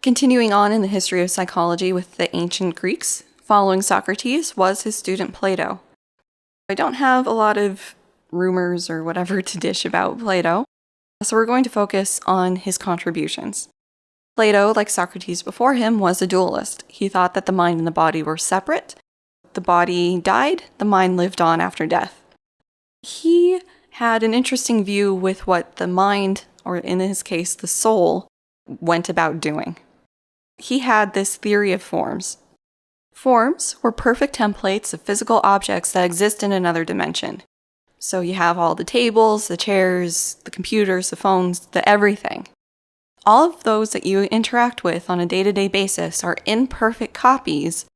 Continuing on in the history of psychology with the ancient Greeks, following Socrates was his student Plato. I don't have a lot of rumors or whatever to dish about Plato, so we're going to focus on his contributions. Plato, like Socrates before him, was a dualist. He thought that the mind and the body were separate. The body died, the mind lived on after death. He had an interesting view with what the mind, or in his case, the soul, went about doing. He had this theory of forms. Forms were perfect templates of physical objects that exist in another dimension. So you have all the tables, the chairs, the computers, the phones, the everything. All of those that you interact with on a day-to-day basis are imperfect copies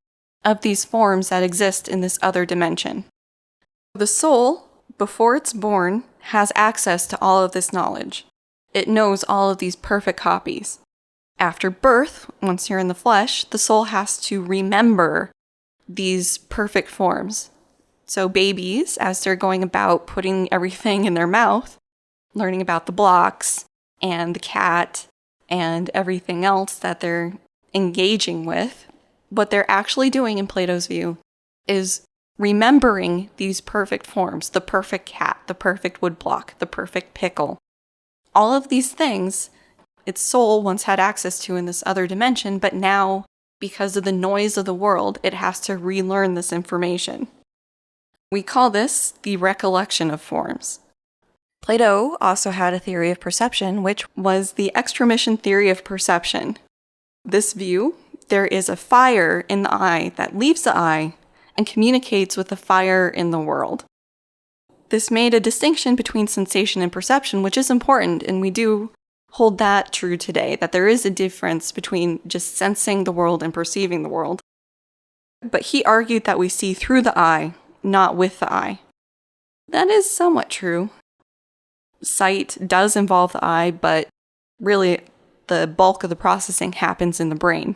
of these forms that exist in this other dimension. The soul, before it's born, has access to all of this knowledge. It knows all of these perfect copies. After birth, once you're in the flesh, the soul has to remember these perfect forms. So babies, as they're going about putting everything in their mouth, learning about the blocks and the cat and everything else that they're engaging with, what they're actually doing in Plato's view is remembering these perfect forms, the perfect cat, the perfect woodblock, the perfect pickle. All of these things its soul once had access to in this other dimension, but now, because of the noise of the world, it has to relearn this information. We call this the recollection of forms. Plato also had a theory of perception, which was the extramission theory of perception. This view, there is a fire in the eye that leaves the eye and communicates with the fire in the world. This made a distinction between sensation and perception, which is important, and we do hold that true today, that there is a difference between just sensing the world and perceiving the world. But he argued that we see through the eye, not with the eye. That is somewhat true. Sight does involve the eye, but really the bulk of the processing happens in the brain.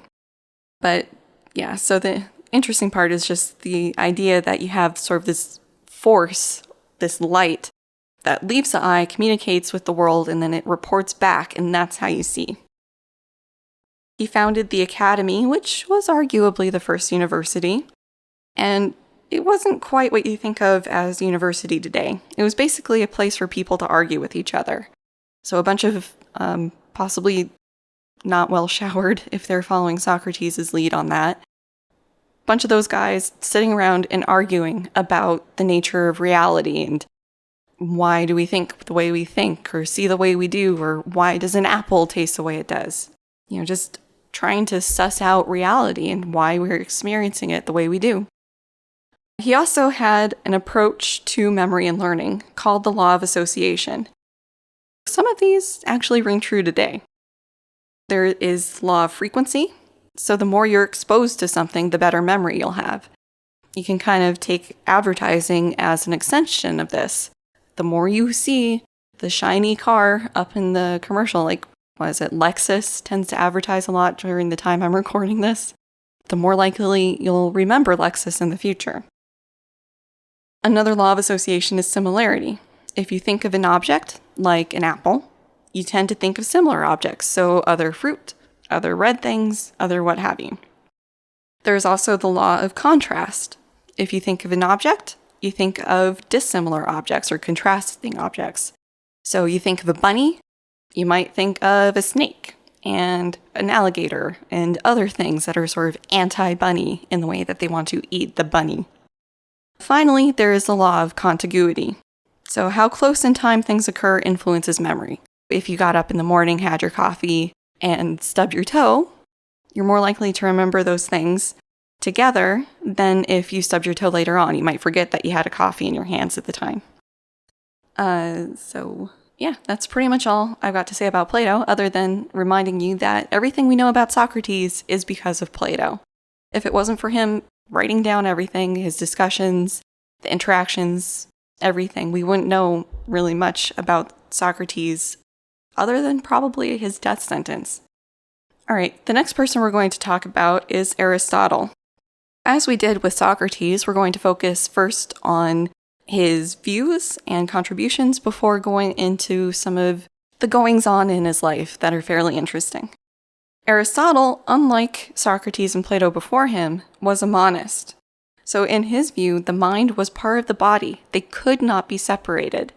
But yeah, so the interesting part is just the idea that you have sort of this force, this light, that leaves the eye, communicates with the world, and then it reports back, and that's how you see. He founded the Academy, which was arguably the first university, and it wasn't quite what you think of as university today. It was basically a place for people to argue with each other. So a bunch of possibly not well showered, if they're following Socrates' lead on that, a bunch of those guys sitting around and arguing about the nature of reality and why do we think the way we think or see the way we do, or why does an apple taste the way it does? Just trying to suss out reality and why we're experiencing it the way we do. He also had an approach to memory and learning called the law of association. Some of these actually ring true today. There is law of frequency, so the more you're exposed to something, the better memory you'll have. You can kind of take advertising as an extension of this. The more you see the shiny car up in the commercial, like, Lexus tends to advertise a lot during the time I'm recording this, the more likely you'll remember Lexus in the future. Another law of association is similarity. If you think of an object, like an apple, you tend to think of similar objects, so other fruit, other red things, other what have you. There's also the law of contrast. If you think of an object, you think of dissimilar objects or contrasting objects. So you think of a bunny, you might think of a snake and an alligator and other things that are sort of anti-bunny in the way that they want to eat the bunny. Finally, there is the law of contiguity. So how close in time things occur influences memory. If you got up in the morning, had your coffee, and stubbed your toe, you're more likely to remember those things together than if you stubbed your toe later on. You might forget that you had a coffee in your hands at the time. So yeah, that's pretty much all I've got to say about Plato, other than reminding you that everything we know about Socrates is because of Plato. If it wasn't for him writing down everything, his discussions, the interactions, everything, we wouldn't know really much about Socrates other than probably his death sentence. All right, the next person we're going to talk about is Aristotle. As we did with Socrates, we're going to focus first on his views and contributions before going into some of the goings-on in his life that are fairly interesting. Aristotle, unlike Socrates and Plato before him, was a monist. So in his view, the mind was part of the body. They could not be separated.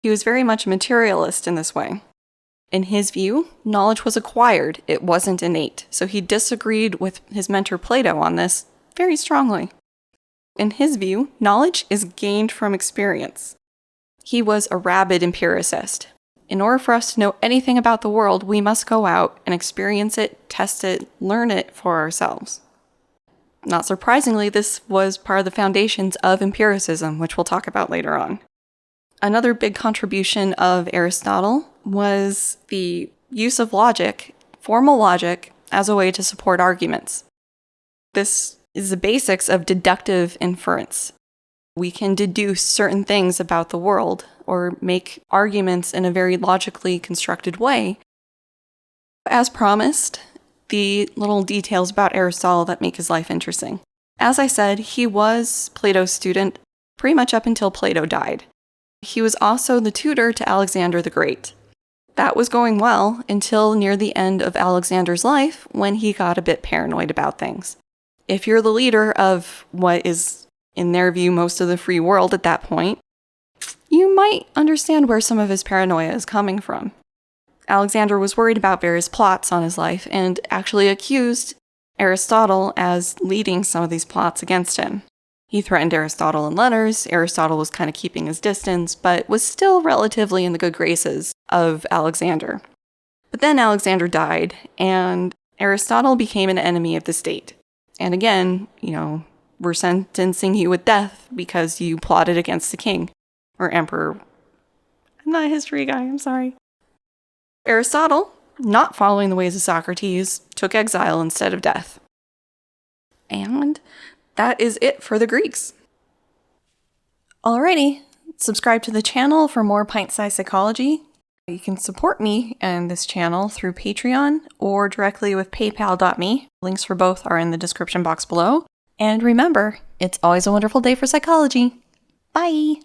He was very much a materialist in this way. In his view, knowledge was acquired, it wasn't innate, so he disagreed with his mentor Plato on this very strongly. In his view, knowledge is gained from experience. He was a rabid empiricist. In order for us to know anything about the world, we must go out and experience it, test it, learn it for ourselves. Not surprisingly, this was part of the foundations of empiricism, which we'll talk about later on. Another big contribution of Aristotle was the use of logic, formal logic, as a way to support arguments. This is the basics of deductive inference. We can deduce certain things about the world or make arguments in a very logically constructed way. As promised, the little details about Aristotle that make his life interesting. As I said, he was Plato's student pretty much up until Plato died. He was also the tutor to Alexander the Great. That was going well until near the end of Alexander's life when he got a bit paranoid about things. If you're the leader of what is, in their view, most of the free world at that point, you might understand where some of his paranoia is coming from. Alexander was worried about various plots on his life and actually accused Aristotle as leading some of these plots against him. He threatened Aristotle in letters. Aristotle was kind of keeping his distance, but was still relatively in the good graces of Alexander. But then Alexander died, and Aristotle became an enemy of the state. And again, we're sentencing you with death because you plotted against the king or emperor. I'm not a history guy, I'm sorry. Aristotle, not following the ways of Socrates, took exile instead of death. And that is it for the Greeks. Alrighty, subscribe to the channel for more pint-sized psychology. You can support me and this channel through Patreon or directly with paypal.me. Links for both are in the description box below. And remember, it's always a wonderful day for psychology. Bye!